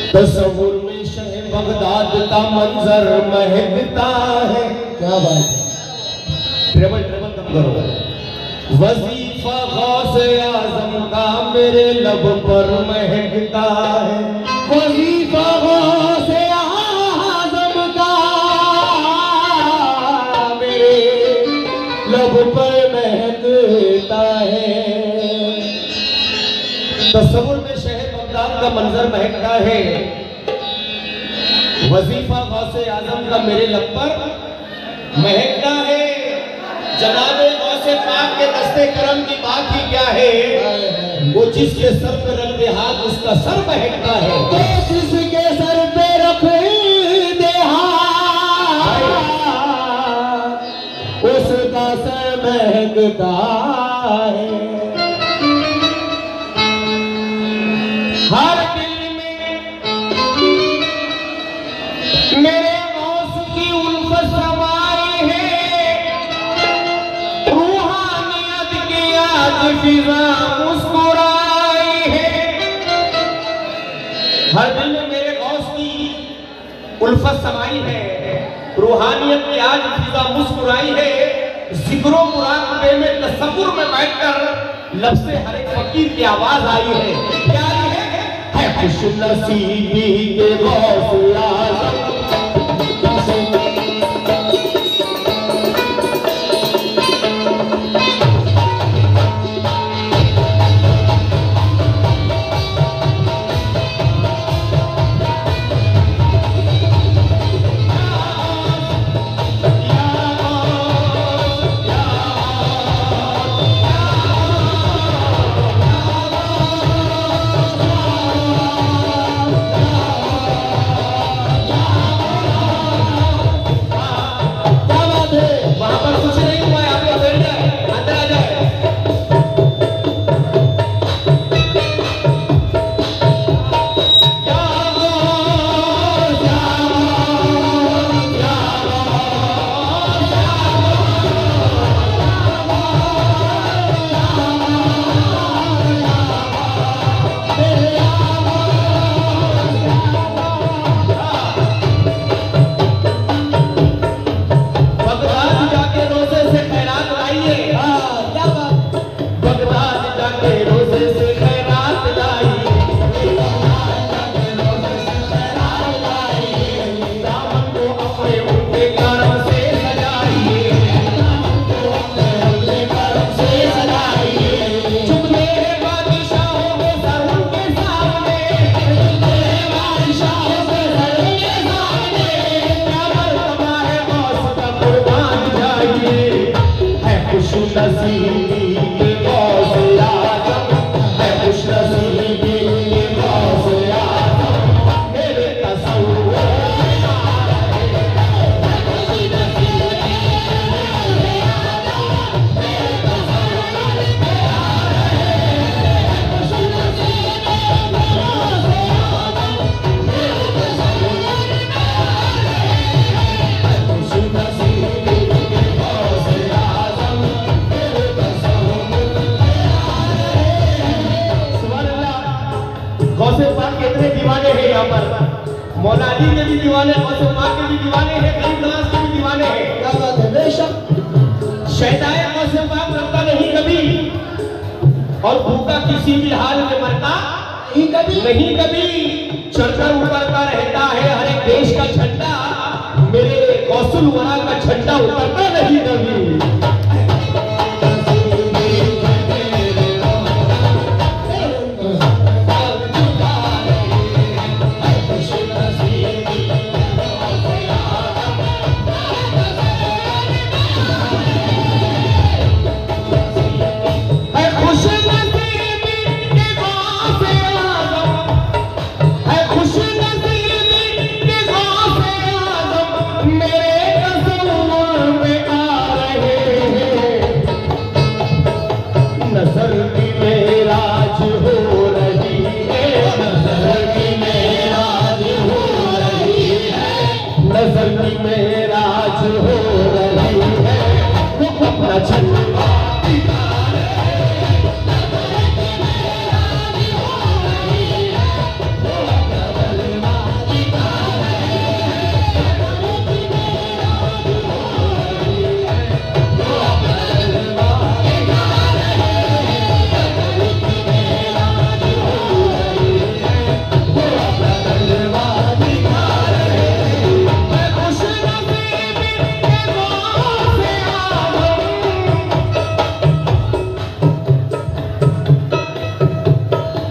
तस्वुर में शहर बगदाद का मंजर महकता है। क्या बात है, ट्रेवल कम करो। वजीफा गौसे आजम का मेरे लब पर महकता है। वजीफा गौसे आजम का मेरे लब पर महकता है। तस्वुर में शहर बगदाद का मंजर महकता है। वजीफा गौसे आजम का मेरे लब पर महकता है। जनाबे गौसे पाक के दस्ते करम की बात ही क्या है। वो जिसके सर पे रख दे हाथ उसका सर महकता है। तो जिसके सर पे रख दे हाथ उसका सर महकता है। हर दिल में मेरे गौस की उल्फत समाई है। रूहानियत की आज फिजा मुस्कुराई है। हर दिल में मेरे गौस की उल्फत समाई है। रूहानियत की आज फिजा मुस्कुराई है। जिक्रो मुराक़बे में तसव्वुर में बैठकर लब से हर एक फकीर की आवाज आई है। क्या आई है? खुश नसीबी के गौसे आज़म मौला अली के भी दीवाने, गौसे पाक के भी दीवाने हैं, गरीब नवाज के भी दीवाने हैं। क्या बात है, बेशक शहदाए गौसे पाक रखता नहीं कभी और भूखा किसी भी हाल में मरता नहीं कभी चढ़कर उतरता रहता है हर एक देश का झंडा। मेरे गौसुल वरा का झंडा उतरता नहीं कभी।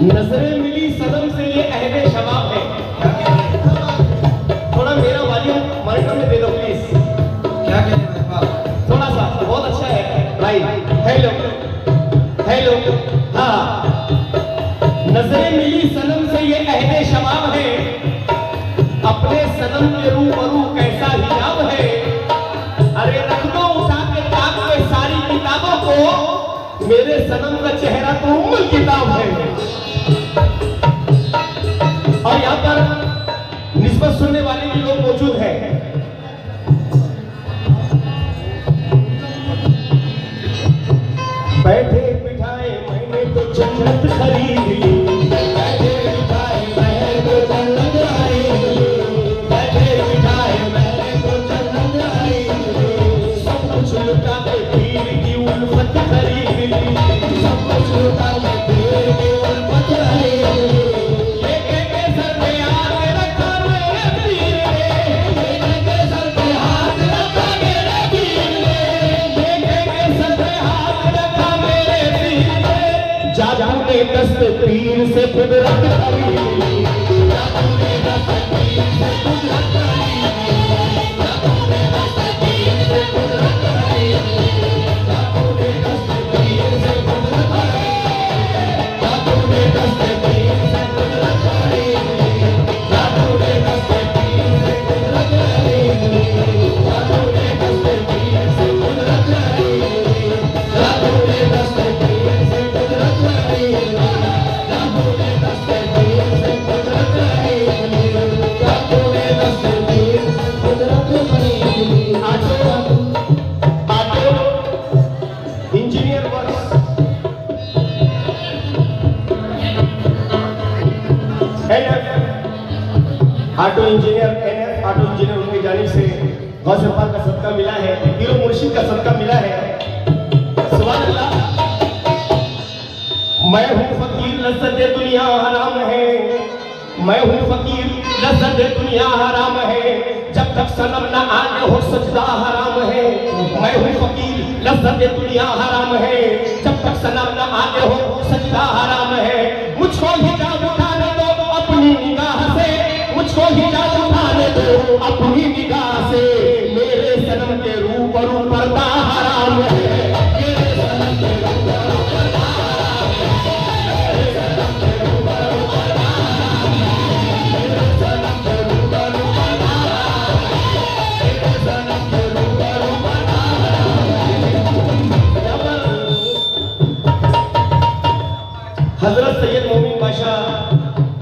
नजरें मिली सनम से ये अहदे शबाब है। थोड़ा मेरा वॉल्यूम मॉनिटर में दे दो प्लीज। क्या कहते हैं बाप? थोड़ा सा, बहुत अच्छा है भाई। हेलो हेलो, हाँ। नजरें मिली सनम से ये अहदे शबाब है, अपने सनम के रूबरू कैसा हिजाब है। अरे रख दो उठा के ताक में सारी किताबों को, मेरे सनम का चेहरा तो उम्मुल किताब है। और यहाँ पर निस्बत सुनने वाले भी लोग मौजूद हैं। बैठे बिठाए मैंने तो जन्नत खरीद ली, बैठे बिठाए मैंने तो जन्नत खरीद ली, बैठे बिठाए मैंने तो जन्नत खरीद ली। सब कुछ लुटा के पीर की उल्फत खरीद ली, सब कुछ लुटा के पीर की उल्फत खरीद ली। लेके सर पे हाथ रखा मेरे पीर ने, लेके सर पे हाथ रखा मेरे पीर ने, लेके सर पे हाथ रखा मेरे पीर ने। जादू ने दस्त पीर से कुदरत खरीदी, जादू ने दस्त पीर से कुदरत खरीदी, जादू ने दस्त पीर से कुदरत खरीदी, जादू ने दस्त पीर से कुदरत खरीदी, जादू ने दस्त पीर से कुदरत खरीदी, जादू ने दस्त पीर से कुदरत खरीदी, जादू ने दस्त पीर से कुदरत खरीदी, जादू ने दस्त पीर से कुदरत खरीदी, जादू ने दस्त पीर से कुदरत खरीदी, जादू ने दस्त पीर से कुदरत खरीदी। Auto engineer works auto engineer NF auto engineer उनकी जानिब से गौसे पाक का सदका मिला है, पीरो मुर्शिद का सदका मिला है। सुभान अल्लाह। मैं हूँ फकीर लज्जत दुनिया हराम है, मैं हूँ फकीर लज्जत दुनिया हराम है, जब तक सनम न आने हो सजदा हराम है। मैं हूँ फकीर लज्जत दुनिया हराम है, जब तक सनम न आने हो सजदा हराम है। मुझको हिजाब उठाने दो अपनी निगाह से, मुझको हिजाब उठाने दो अपनी निगाह से, मेरे सनम के रूबरू पर्दा हराम है, मेरे सनम के रूबरू पर्दा हराम है, मेरे सनम के रूबरू पर्दा हराम है, मेरे सनम के रूबरू पर्दा हराम है, मेरे सनम के रूबरू पर्दा हराम है। हजरत सैयद मोमिन बादशाह,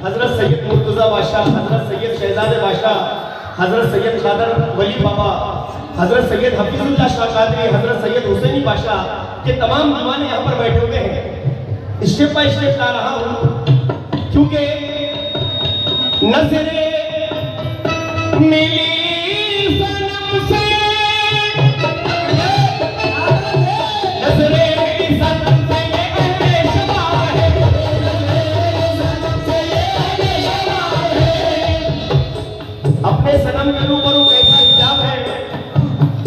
हजरत सैयद मुर्तजा बादशाह, हजरत सैयद शहजादे बादशाह, हजरत सैयद खादर वली बाबा, हजरत सैयद हफीजुल्लाह शाह कादरी, हजरत सैयद हुसैनी बादशाह के तमाम दीवाने यहाँ पर बैठे हुए हैं। स्टेप बाय स्टेप ला रहा हूँ क्योंकि नजरे मिली सनम से, नजरे मिली सनम से ये अहदे शबाब है, अपने सनम के रूबरू ऐसा हिजाब है।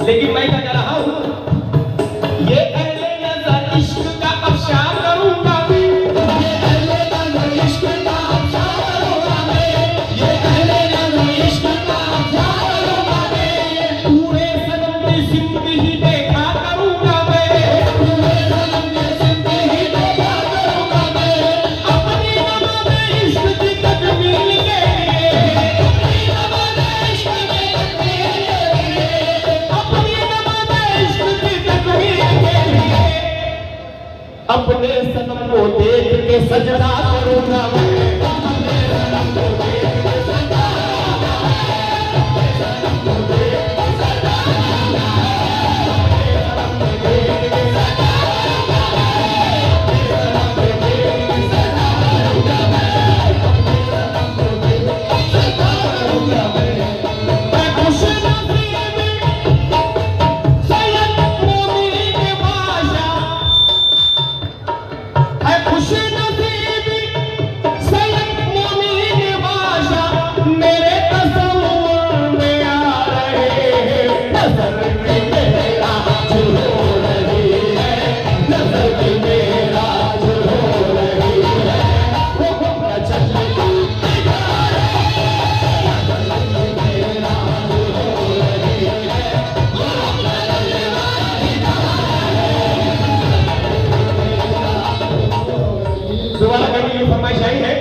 लेकिन मैं क्या कह रहा हूँ, ये अहले नज़र इश्क का अफशा करूँगा मैं, ये अहले नज़र इश्क का अफशा करूँगा मैं, ये अहले नज़र इश्क का अफशा करूँगा मैं। पूरे सनम में जिंदगी देखा करूँगा मैं, पूरे सनम में जिंदगी देखा करूँगा मैं, अपनी नमाज़ इश्क की तकमील के लिए, अपनी नमाज़ इश्क की तकमील के लिए, अपनी नमाज़ इश्क की तकमील के लिए, अपने सनम को देख के सजदा करूँगा मैं, अपने सनम को देख के सजदा करूँगा मैं, अपने सनम को देख के सजदा करूँगा मैं, अपने सनम को देख के सजदा करूँगा मैं, अपने सनम को देख के सजदा करूँगा मैं, अपने सनम को देख के सजदा करूँगा मैं। मैं खुश नसीब सैयद मोमिन बादशाह, है खुश नसीब सैयद दोबारा करने की फरमाइश आई है।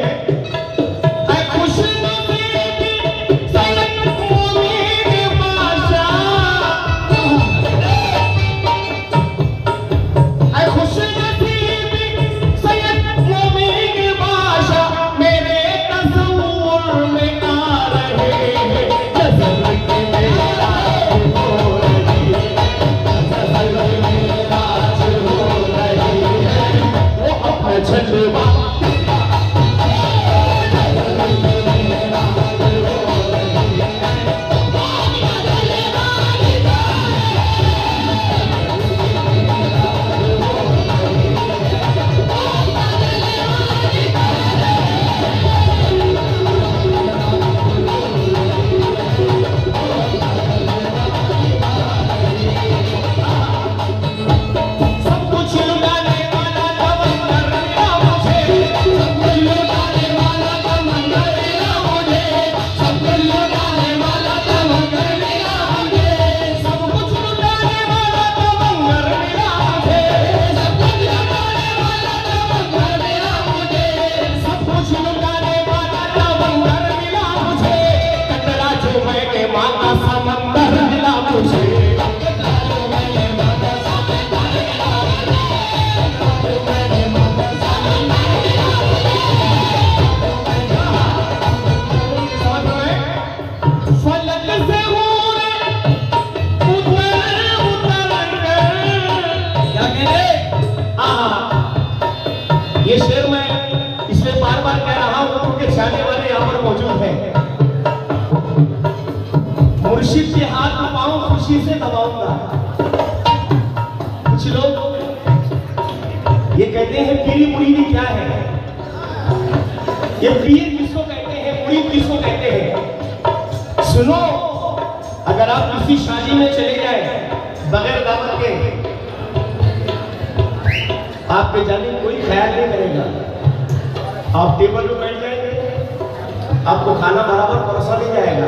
ये शेर मैं इसलिए बार बार कह रहा हूं क्योंकि जाने वाले यहाँ पर मौजूद हैं। मुर्शिद के हाथ पाँव खुशी से दबाऊंगा। कुछ लोग ये कहते हैं पीरी मुरीदी क्या है, ये पीर किसको कहते हैं, मुरीद किसको कहते हैं। सुनो, अगर आप किसी शादी में चले जाए बगैर दावत के, आप पे जाने कोई ख्याल नहीं करेगा। आप टेबल पे बैठ जाएंगे, आपको खाना बराबर परोसा नहीं जाएगा।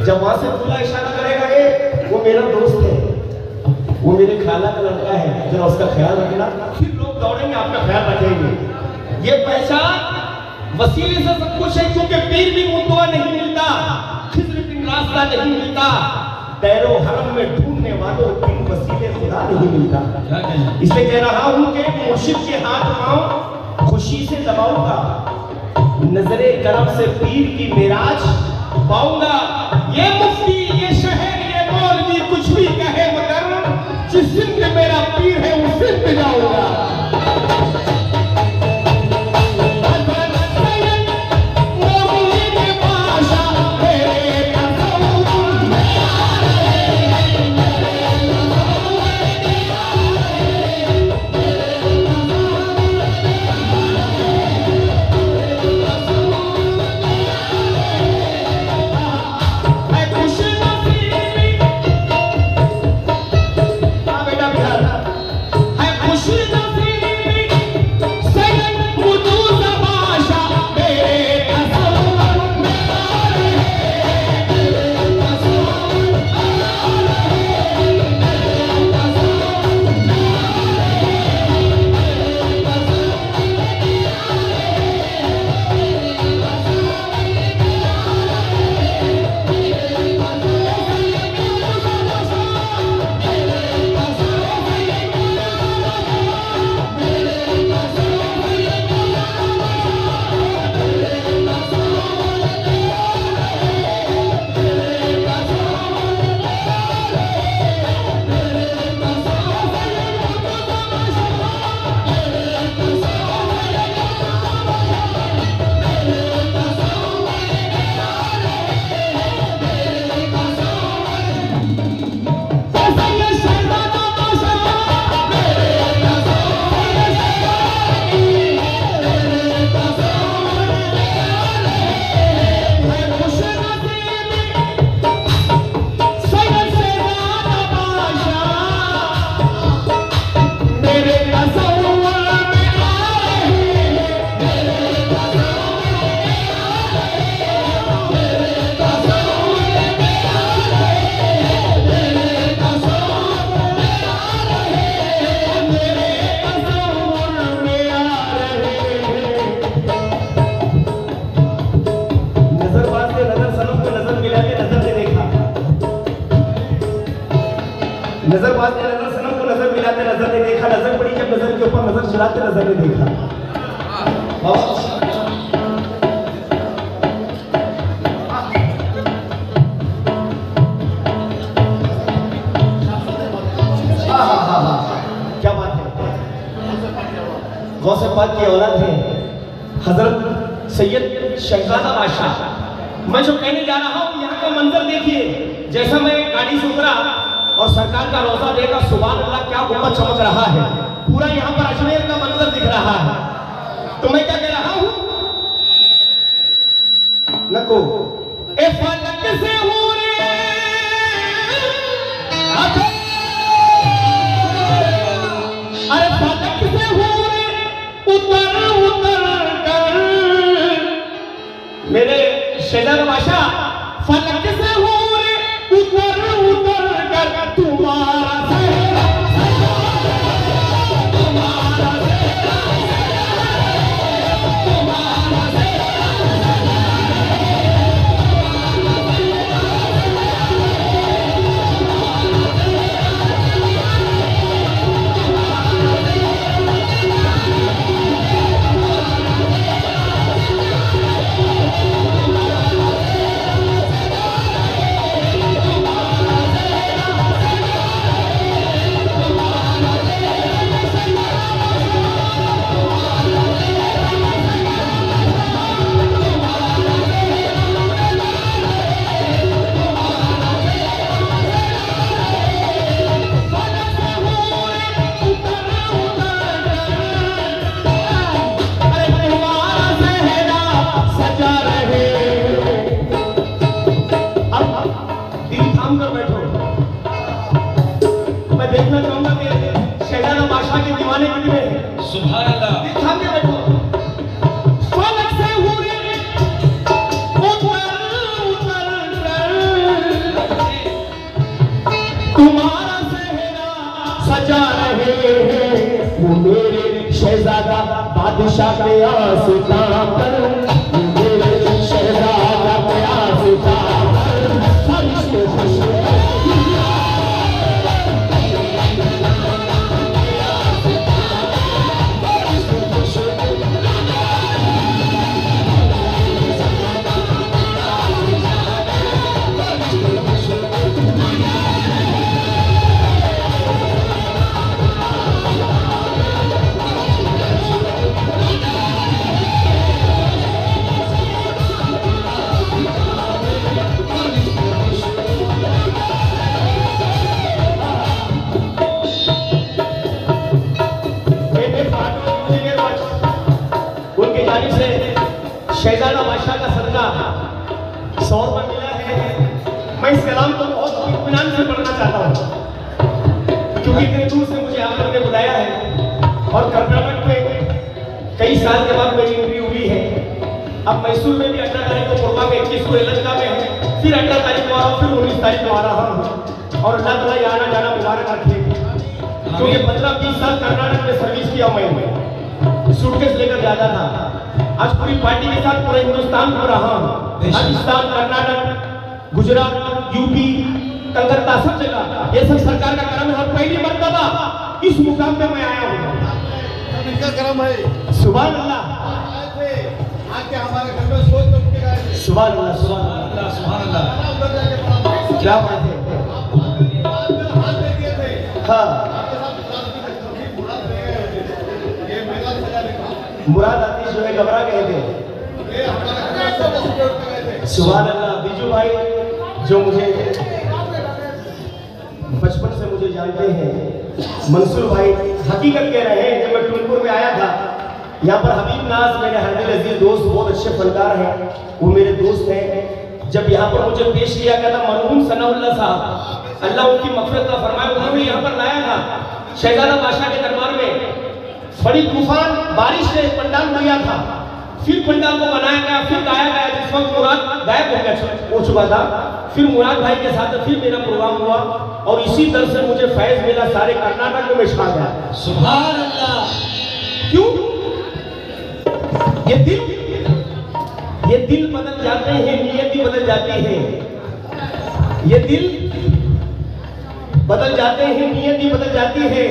जब वहां से दूल्हा इशारा करेगा ये वो मेरा दोस्त है, वो मेरे खाला का लड़का है, जरा उसका ख्याल रखना, फिर लोग दौड़ेंगे, आपका ख्याल रखेंगे। ये पहचान वसीले से सब कुछ है, क्योंकि पीर भी मुद्दा नहीं मिलता, खिज़्र बिन रास्ता नहीं मिलता, पैरों हरम में ढूंढने वालों बिन वसीले खुदा नहीं मिलता। इसलिए कह रहा हूं कि मुर्शिद के हाथ पांव खुशी से दबाऊंगा, नजरे करम से पीर की मेराज पाऊंगा। ये मुफ्ती, ये शहर, ये मौलवी कुछ भी कहे, मगर जिस सिंध मेरा पीर है उस सिंध जाऊंगा। खुश मगरमच्छ चुराते नजर नहीं देखा। क्या बात है, गौसे पाक की औलाद है हजरत सैयद शहजादा बादशाह। मैं जो कहने जा रहा हूँ यहाँ का मंजर देखिए। जैसा मैं गाड़ी से उतरा और सरकार का रोजा देखा, सुभान अल्लाह क्या गुम्बद चमक रहा है, पूरा यहाँ पर अजमेर का मंजर दिख रहा है। तो मैं क्या कह रहा हूँ, नको ए फलक से हो रे अरे फलक से हो रे उतर उतर कर, मेरे शहजादा बादशाह फलक से हो रे उतर उतर कर, तुम्हारा देखना चाहूंगा कि शहजादा बादशाह के दीवाने कितने हैं। सुभान अल्लाह। थाम के बैठो। फलक से हो रे उतर उतर कर, तुम्हारा सेहरा सजा रहे हैं वो मेरे शहजादा बादशाह के आस्था पर, मेरे शहजादा के आस्था पर फरिश्ते खुश शहजादा बादशाह का सदका 100 रुपये मिला है। मैं इस कलाम को बहुत इत्मीनान से पढ़ना चाहता हूँ क्योंकि इतने दूर से मुझे आप लोगों ने बुलाया है और कर्नाटक में कई साल के बाद मेरी इंटरव्यू हुई है। अब मैसूर में भी 18 तारीख को प्रोग्राम 21 को एलंका में है, फिर 18 तारीख को आ रहा हूँ, फिर 19 तारीख को आ रहा हूँ और अल्लाह ताला ये आना जाना मुबारक रखे क्योंकि 15-20 साल कर्नाटक में सर्विस किया मैं, सूटकेस लेकर जाता था। आज पूरी पार्टी के साथ पूरे हिंदुस्तान को रहा हूँ, राजस्थान, कर्नाटक, गुजरात, यूपी, कलकत्ता, सब जगह ये सब सरकार का करम है और पहली मर्तबा इस मुकाम पे मैं आया हूँ। इनका करम है। सुभान अल्लाह। आके हमारे घर में सोच तो के गए। सुभान अल्लाह, सुभान अल्लाह, सुभान अल्लाह। क्या बात है। हाथ दे दिए थे। हाँ। मुराद आती जो है घबरा गए थे। सुभान अल्लाह। बीजू भाई जो मुझे बचपन से मुझे जानते हैं, मंसूर भाई हकीकत कह रहे हैं। जब मैं टुनपुर में आया था यहाँ पर हबीब नाज मेरे हरदिल अजीज दोस्त, बहुत अच्छे फनकार हैं, वो मेरे दोस्त हैं। जब यहाँ पर मुझे पेश किया गया था मरहूम सनाउल्लाह साहब, अल्लाह उनकी मग़फ़िरत का फरमाए, उन्होंने यहाँ पर लाया था शहजादा बादशाह के दरबार में। बड़ी तूफान बारिश से पंडाल दिया था, फिर पंडाल को बनाया गया, फिर गाया गया। जिस वक्त मुराद गायब हो चुका था, फिर मुराद भाई के साथ फिर मेरा प्रोग्राम हुआ और इसी तरह से मुझे फैज मिला, सारे कर्नाटक में छा गया। सुभान अल्लाह। क्यों? ये दिल बदल जाते हैं, नियति बदल जाती है। ये दिल बदल जाते हैं, नियति बदल जाती है।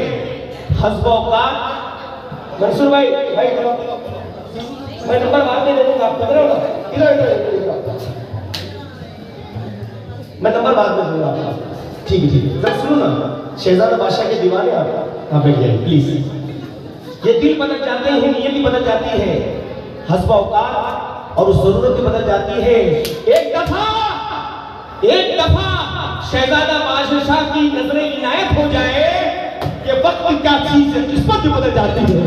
हस्ब औकात मंसूर भाई मैं नंबर बाद में दे दूंगा, आप पकड़ो ना, इधर मैं नंबर बाद में दूंगा आपका। ठीक है जरा सुनो ना, शहजादा बादशाह के दीवाने आप यहाँ पे जाइए प्लीज। ये दिल बदल जाते हैं, नियति बदल जाती है, हस्ब औकात और जरूरत बदल जाती है। एक दफा शहजादा बादशाह की नजरें इनायत हो जाए, ये वक्त क्या चीज है, किस्मत भी बदल जाती है।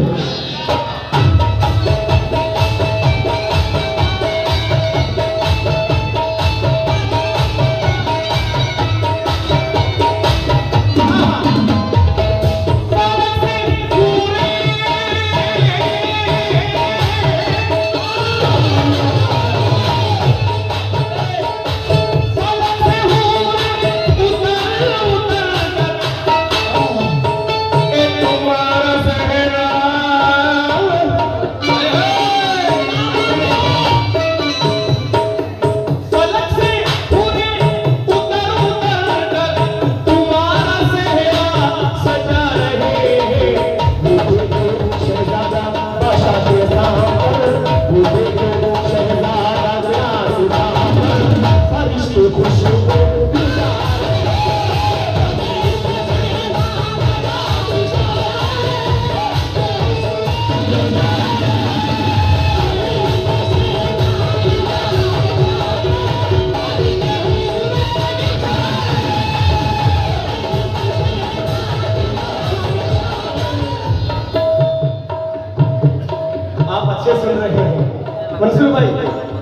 मंसूर भाई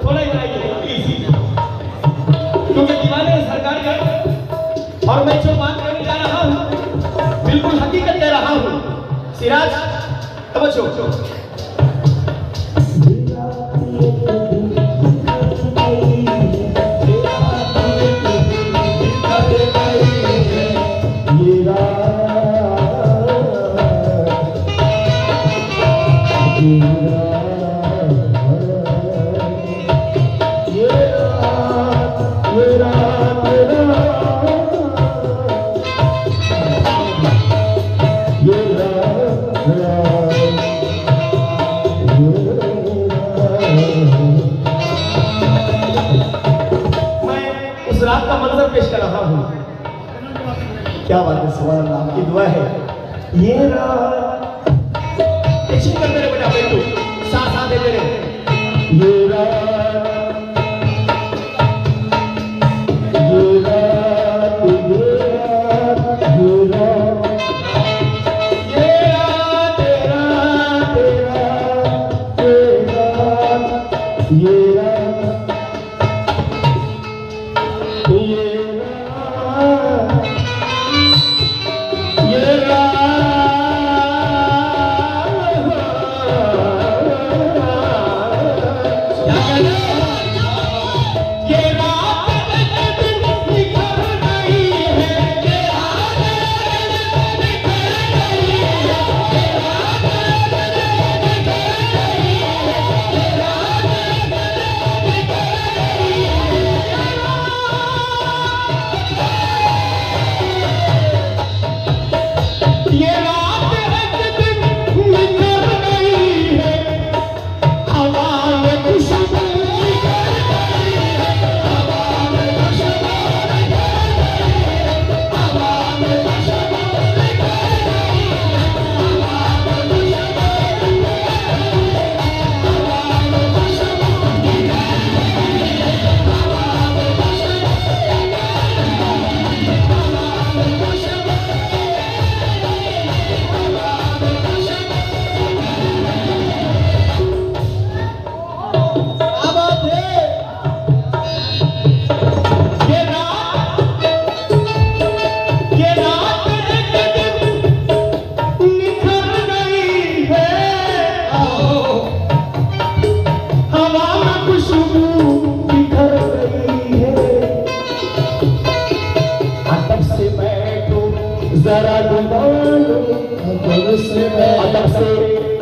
थोड़ा ही बनाइए प्लीज, क्योंकि दीवाने सरकार के, और मैं जो बात करने जा रहा हूँ बिल्कुल हकीकत कह रहा हूँ। सिराज तवज्जो। रात का मंजर पेश कर रहा हूँ। क्या बात है, सुभान अल्लाह, आपकी दुआ है। ये रात कर मेरे बेटा बेटू साथ साथ दे मेरे, ये रात ये रात ये रात ये रात ये रात ये रात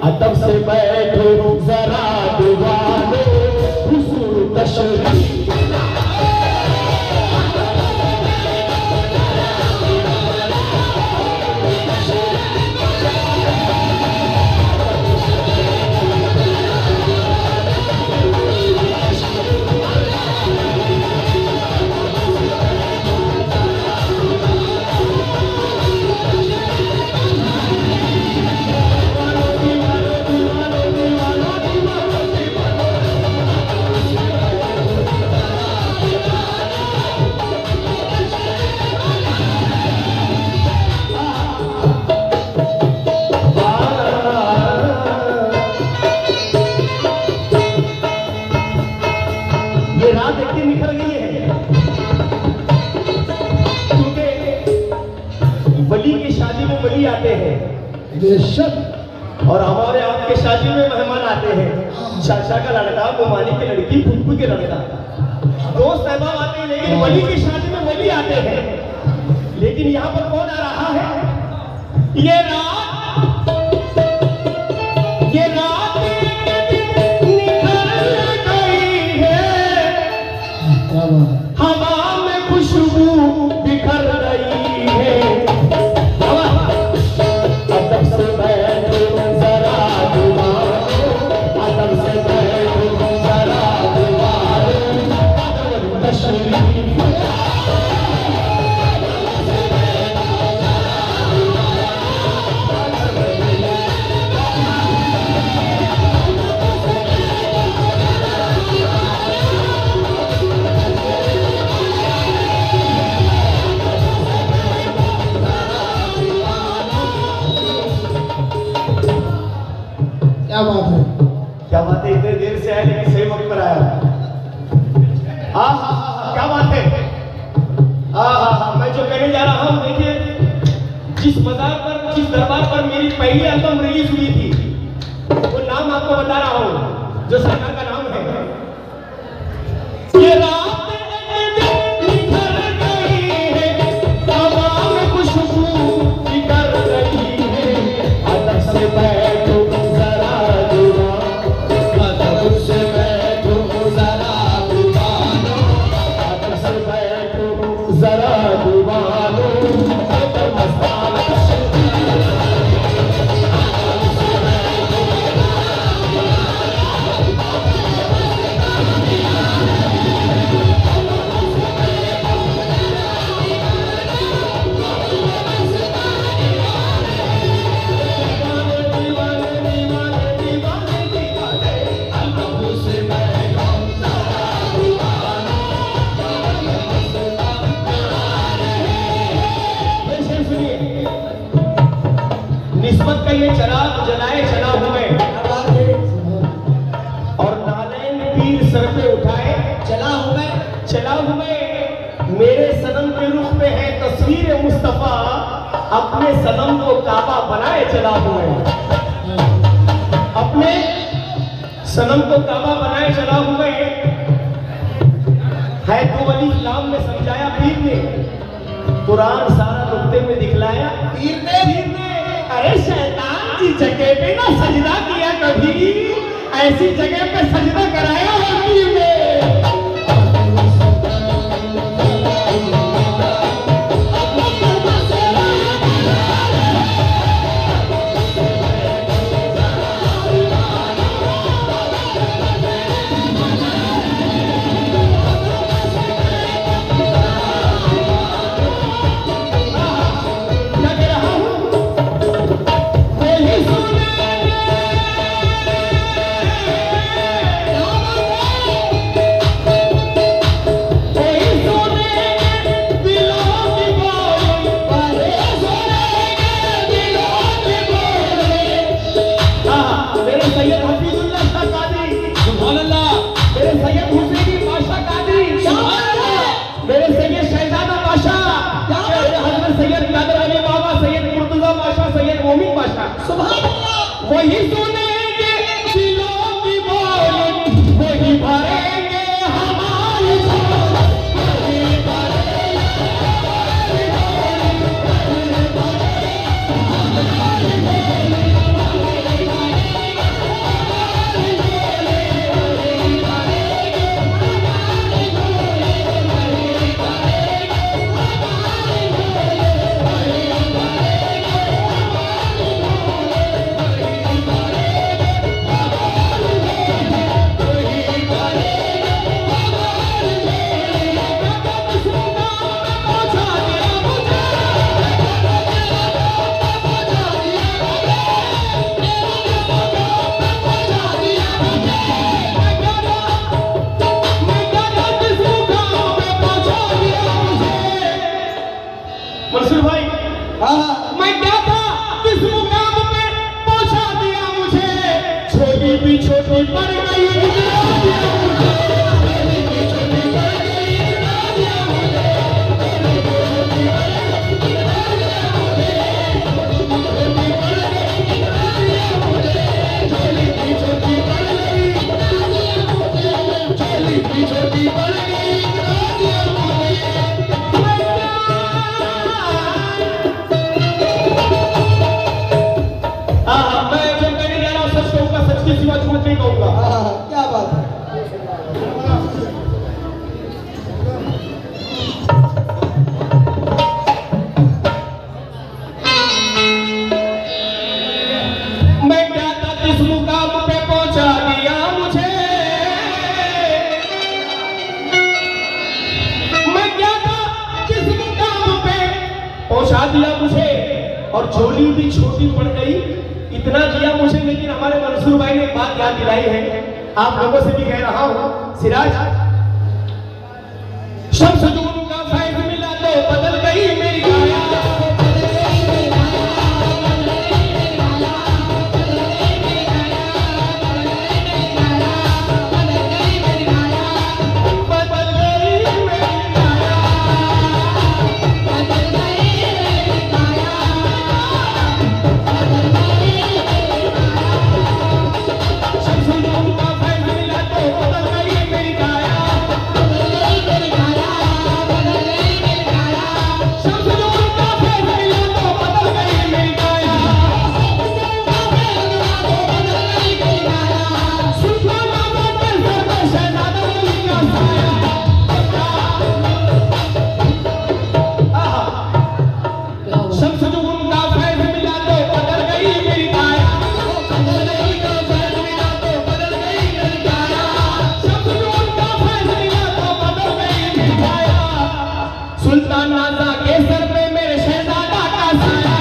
अदब से बैठो जरा दीवाने, हुजूर तशरीफ बेशक। और हमारे आपके शादी में मेहमान आते हैं, चाचा का लड़का, मोमानी की लड़की, फुप्पू के लड़का, दोस्त अहबाब आते हैं, लेकिन वली की शादी में वली आते हैं। लेकिन यहाँ पर कौन आ रहा है? ये रात निकल गई है, हवा में खुशबू बिखर रही है। अदब से बैठो जरा दीवारो, अदब से बैठो जरा दीवारो, तशरीफ क्या बात है? क्या बात है, इतने देर से आए लेकिन सही वक्त पर आया। हाँ, क्या बात है। हाँ, मैं जो कहने जा रहा हूँ, देखिए जिस मज़ार पर, जिस दरबार पर मेरी पहली एल्बम रिलीज हुई थी, वो नाम आपको बता रहा हूँ, जो सरकार का नाम है। ये रात निकल गई है, हवा में खुशबू बिखर रही है, अदब से बैठो जरा दीवानो, अदब से बैठो जरा दीवानो, अदब से बैठो जरा दीवानो, अदब मस्ताना निस्बत का ये चराग जलाए चला हुए, और नालैन पीर सर पे उठाए चला हुए, मेरे सनम के रुख पे है तस्वीर मुस्तफा, अपने सनम को काबा बनाए चला हुए, अपने सनम को काबा बनाए चला हुए है। दो अलीफ लाम में समझाया पीर ने, कुरान सारा नुक्ते में दिखलाया पीर ने। अरे शैतान की जगह पे ना सजदा किया कभी, ऐसी जगह पे सजदा कराया है पीर ने। वही सुनेंगे दिलों की बोल, वही भरेंगे हमारी झोली, वही भरेंगे मंसूर भाई, मैं क्या था किस मुकाम पे पहुंचा दिया मुझे, छोटी भी छोटी पड़ गई। के सिवा झूठ नहीं कहूंगा। क्या बात है। मैं क्या था किस मुकाम पे पहुंचा दिया मुझे, मैं क्या था किस मुकाम पे पहुंचा दिया मुझे, और झोली भी छोटी पड़ गई। इतना दिया मुझे, लेकिन हमारे मंसूर भाई ने एक बात याद दिलाई है, आप लोगों से भी कह रहा हूं। सिराज, शम्स जुनून का फैज़ मिला तो बदल गई मेरी काया, सुल्तान नाज़ा के सर पे मेरे शहजादा का साया,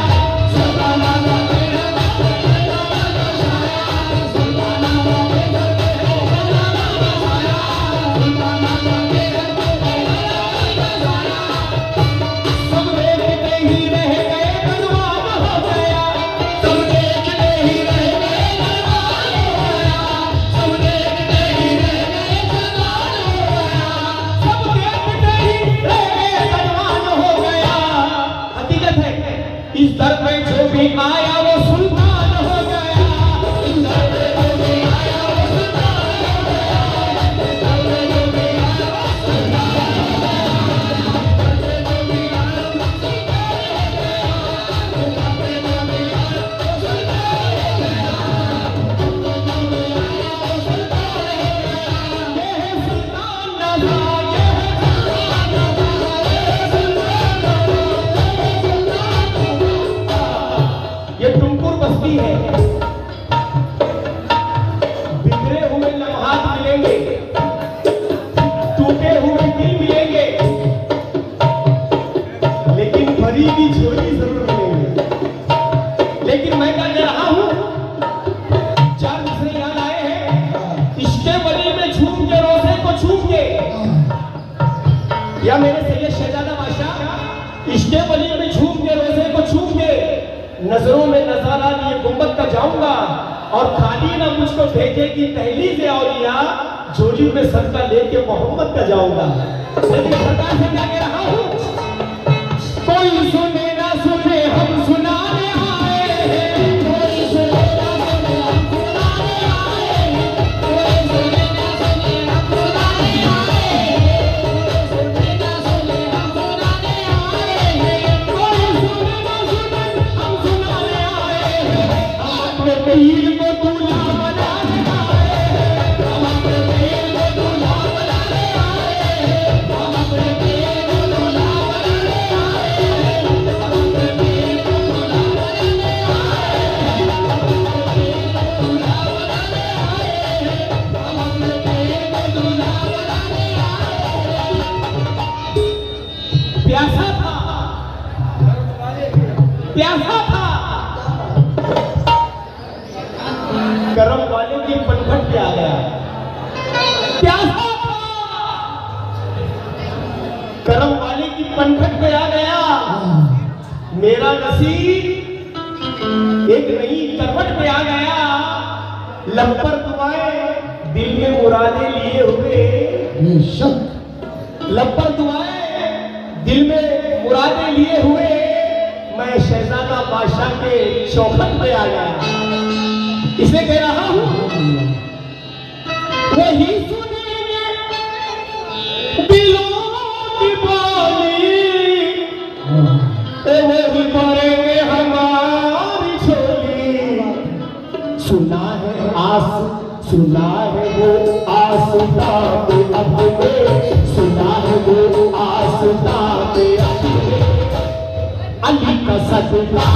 सुल्तान नाज़ा के सर पे मेरे शहजादा का साया, सुल्तान नाज़ा के सर पे मेरे शहजादा का साया। सब देखते ही रह गए बर्बाद हो गया, सब देखते ही रह गए बर्बाद हो गया, सब देखते ही रह गए बर्बाद हो गया, सब देखते ही रह इस दर पे जो भी आया वो सुल्तान हो गया, इस दर पे जो भी आया वो सुल्तान हो गया, इस दर पे जो भी आया वो सुल्तान हो गया, इस दर पे जो भी आया वो सुल्तान हो गया, इस दर पे जो भी आया वो सुल्तान हो गया, ये है सुल्तान नाज़ा, ये है सुल्तान नाज़ा, ये है सुल्तान नाज़ा। ये टुमकुर बस्ती है, बिखरे हुए लम्हात मिलेंगे, टूटे हुए दिल मिलेंगे, लेकिन भरी की झोली जरूर मिलेंगे। लेकिन मैं क्या कह रहा हूं, चार दूसरे याद आए हैं, इश्क़े वली में झूम के रोज़े को छूम के, या मेरे सैयद शहजादा बादशाह, इश्क़े वली में झूम के रोज़े को छूम के नजरों में नजारा लिए गुंबद का जाऊंगा, और खाली ना मुझको भेजेगी दहलीज़ औलिया, झोली में सदका लेके मोहम्मद का जाऊंगा। लेकिन सरकार से क्या कह रहा हूं, कोई सुने ना सुने हम सुनाने आए हैं, कोई सुने ना सुने हम सुनाने आए हैं, कोई सुने ना सुने हम सुनाने आए हैं, कोई सुने ना सुने हम सुनाने आए हैं, कोई सुने ना सुने हम सुनाने आए हैं। अपने पीर को दूल्हा बनाने आए हैं, हम अपने पीर को दूल्हा बनाने आए हैं, हम अपने पीर को दूल्हा बनाने आए हैं, हम अपने पीर को दूल्हा बनाने आए हैं, हम अपने पीर को दूल्हा बनाने आए हैं, हम अपने पीर को दूल्हा बनाने आए हैं। प्यासा था, प्यासा था, करम वाले की पनघट पे आ गया, प्यासा था, करम वाले की पनघट पे आ गया, मेरा नसीब एक नई करवट पे आ गया, लब पर दुआएं दिल में मुरादे लिए हुए, लब पर दुआएं दिल में मुरादे लिए हुए, मैं शहजादा बादशाह के चौखट पे आ गया। इसलिए कह रहा हूं, वही सुनेंगे दिलों की बोली, वही भरेंगे हमारी झोली, सुना है आस, सुना है वो आसुदा पे अपने, सुना है वो आसुदा पे अपने, अली का सदका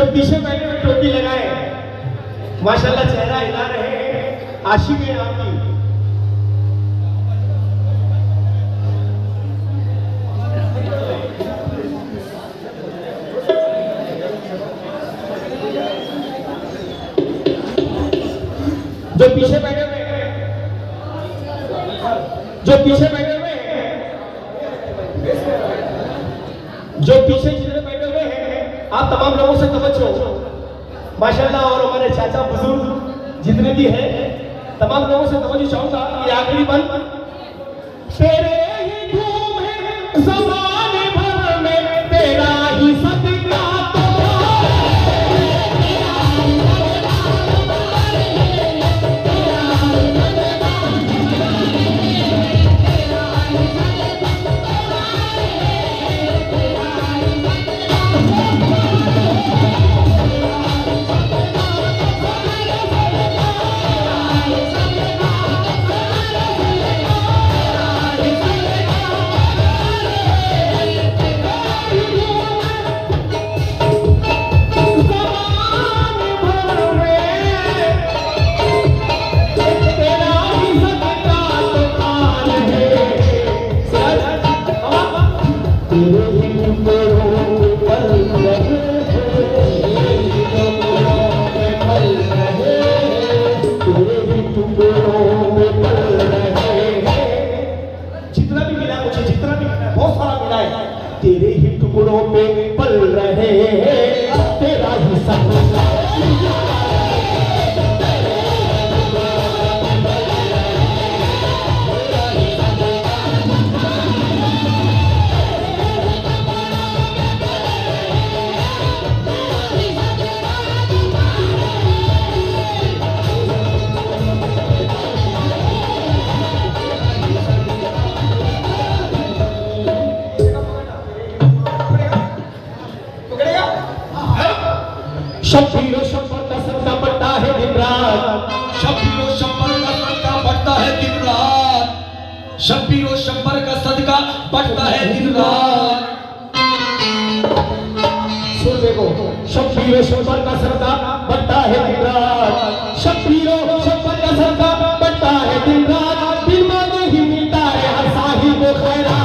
पीछे बैठे हुए टोपी लगाए, माशाल्लाह चेहरा हिला रहे हैं, आशिक है आपकी। जो पीछे बैठे हुए हैं, जो पीछे बैठे हुए हैं, जो पीछे जितने बैठे हुए हैं, आप तमाम लोगों से तवज्जो माशाल्लाह। और हमारे चाचा बुजुर्ग जितने भी हैं, तमाम लोगों से तवज्जो चाहूंगा। ये आखिरी बंद, तेरे ही धूम है ज़माने भर में, तेरा ही सदका तो तेरे ही टुकड़ों पे पल रहे हैं, तेरा ही सदका। शब्बीरो शब्बर का सदका बढ़ता है दिन रात, शब्बीरो शब्बर का सदका बढ़ता है दिन रात, शब्बीरो शब्बर का सदका बढ़ता है दिन रात। सुन देखो, शब्बीरो शब्बर का सदका बढ़ता है दिन रात, शब्बीरो शब्बर का सदका बढ़ता है दिन रात, दिन मांगे ही मिलता है हर साहिब खैरात।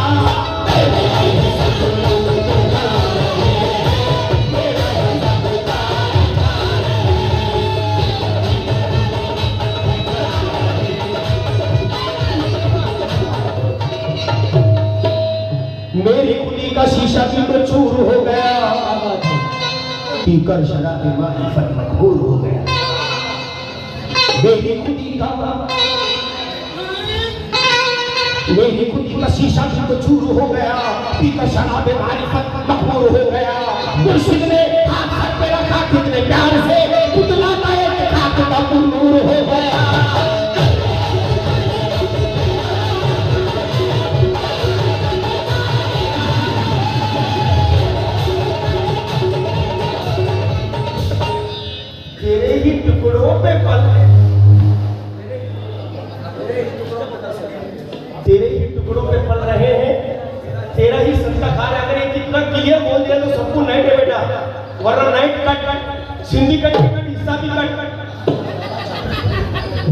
मेरी खुदी का शीशा भी तो चूर हो गया, पीकर शराब मारिफत मखबूर हो गया। मेरी खुदी का मेरी खुदी का शीशा भी तो चूर हो गया, पीकर शराब मारिफत मखमूर हो गया। मुर्शिद ने हाथ सर पे रखा कितने प्यार से, पुतला का एक खाक का नूर हो गया। तेरे ही टुकड़ों पे पल, तेरे ही टुकड़ों पे पल रहे हैं, तेरा ही सत्ता खा रहे। अगर ये कितना क्लियर बोल दिया तो सबको नाइट है बेटा, वरना नाइट कट सिंधी कट हिस्सा भी कट।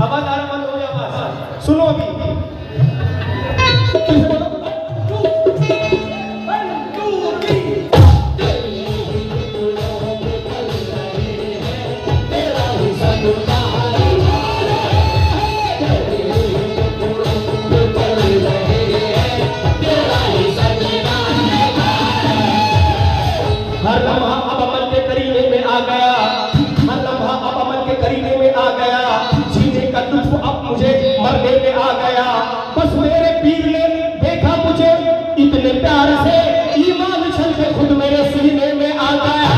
आवाज आ रहा, बंद हो गया आवाज। सुनो अभी हर लम्हा अब अमल के करीने में आ गया, हर लम्हा अब अमल के करीने में आ गया। जीने का लुत्फ अब मुझे मरने में आ गया। बस मेरे पीर ने देखा मुझे इतने प्यार से, ईमान छल के खुद मेरे सीने में आ गया।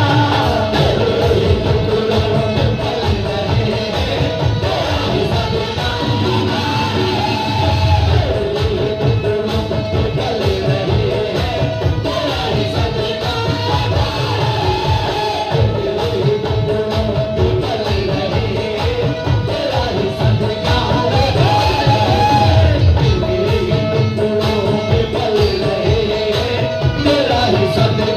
Sunday.